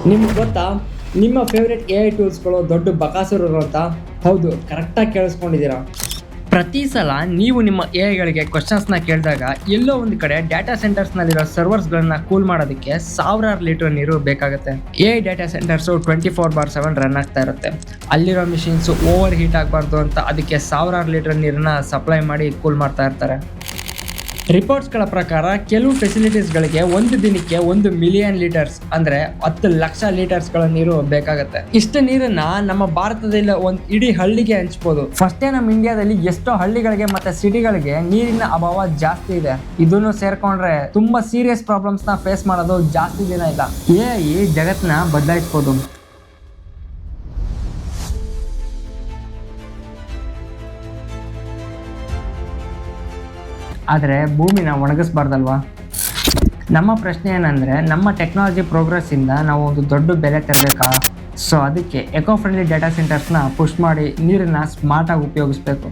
ನಿಮ್ಗೆ ಗೊತ್ತಾ ನಿಮ್ಮ ಫೇವ್ರೆಟ್ ಎ ಐ ಟೂಲ್ಸ್ಗಳು ದೊಡ್ಡ ಬಕಾಸುರರು ಅಂತ? ಹೌದು, ಕರೆಕ್ಟಾಗಿ ಕೇಳಿಸ್ಕೊಂಡಿದ್ದೀರಾ. ಪ್ರತಿ ಸಲ ನೀವು ನಿಮ್ಮ ಎ ಐಗಳಿಗೆ ಕ್ವಶನ್ಸ್ನ ಕೇಳಿದಾಗ ಎಲ್ಲೋ ಒಂದು ಕಡೆ ಡಾಟಾ ಸೆಂಟರ್ಸ್ನಲ್ಲಿರೋ ಸರ್ವರ್ಸ್ಗಳನ್ನ ಕೂಲ್ ಮಾಡೋದಕ್ಕೆ ಸಾವಿರಾರು ಲೀಟರ್ ನೀರು ಬೇಕಾಗುತ್ತೆ. A I data centres 24/7 run ಆಗ್ತಾ ಇರುತ್ತೆ. ಅಲ್ಲಿರೋ ಮಿಷಿನ್ಸು ಓವರ್ ಹೀಟ್ ಆಗಬಾರ್ದು ಅಂತ ಅದಕ್ಕೆ ಸಾವಿರಾರು ಲೀಟರ್ ನೀರನ್ನ ಸಪ್ಲೈ ಮಾಡಿ ಕೂಲ್ ಮಾಡ್ತಾ ಇರ್ತಾರೆ. ರಿಪೋರ್ಟ್ಸ್ಗಳ ಪ್ರಕಾರ ಕೆಲವು ಫೆಸಿಲಿಟೀಸ್ಗಳಿಗೆ ಒಂದು ದಿನಕ್ಕೆ 1 ಮಿಲಿಯನ್ ಲೀಟರ್ಸ್ ಅಂದರೆ 10 ಲಕ್ಷ ಲೀಟರ್ಸ್ಗಳ ನೀರು ಬೇಕಾಗುತ್ತೆ. ಇಷ್ಟು ನೀರನ್ನ ನಮ್ಮ ಭಾರತದಲ್ಲಿ ಒಂದು ಇಡೀ ಹಳ್ಳಿಗೆ ಹಂಚ್ಬೋದು. ಫಸ್ಟೇ ನಮ್ಮ ಇಂಡಿಯಾದಲ್ಲಿ ಎಷ್ಟೋ ಹಳ್ಳಿಗಳಿಗೆ ಮತ್ತೆ ಸಿಟಿಗಳಿಗೆ ನೀರಿನ ಅಭಾವ ಜಾಸ್ತಿ ಇದೆ. ಇದನ್ನು ಸೇರ್ಕೊಂಡ್ರೆ ತುಂಬಾ ಸೀರಿಯಸ್ ಪ್ರಾಬ್ಲಮ್ಸ್ ನ ಫೇಸ್ ಮಾಡೋದು ಜಾಸ್ತಿ ದಿನ ಇಲ್ಲ. ಈ ಜಗತ್ನ ಬದಲಾಯಿಸ್ಬೋದು. ಆದರೆ ಭೂಮಿನ ಒಣಗಿಸ್ಬಾರ್ದಲ್ವಾ? ನಮ್ಮ ಪ್ರಶ್ನೆ ಏನಂದರೆ, ನಮ್ಮ ಟೆಕ್ನಾಲಜಿ ಪ್ರೋಗ್ರೆಸ್ಸಿಂದ ನಾವು ಒಂದು ದೊಡ್ಡ ಬೆಲೆ ತರಬೇಕಾ? ಸೊ ಅದಕ್ಕೆ ಎಕೋ ಫ್ರೆಂಡ್ಲಿ ಡಾಟಾ ಸೆಂಟರ್ಸ್ನ ಪುಷ್ ಮಾಡಿ ನೀರನ್ನು ಸ್ಮಾರ್ಟಾಗಿ ಉಪಯೋಗಿಸ್ಬೇಕು.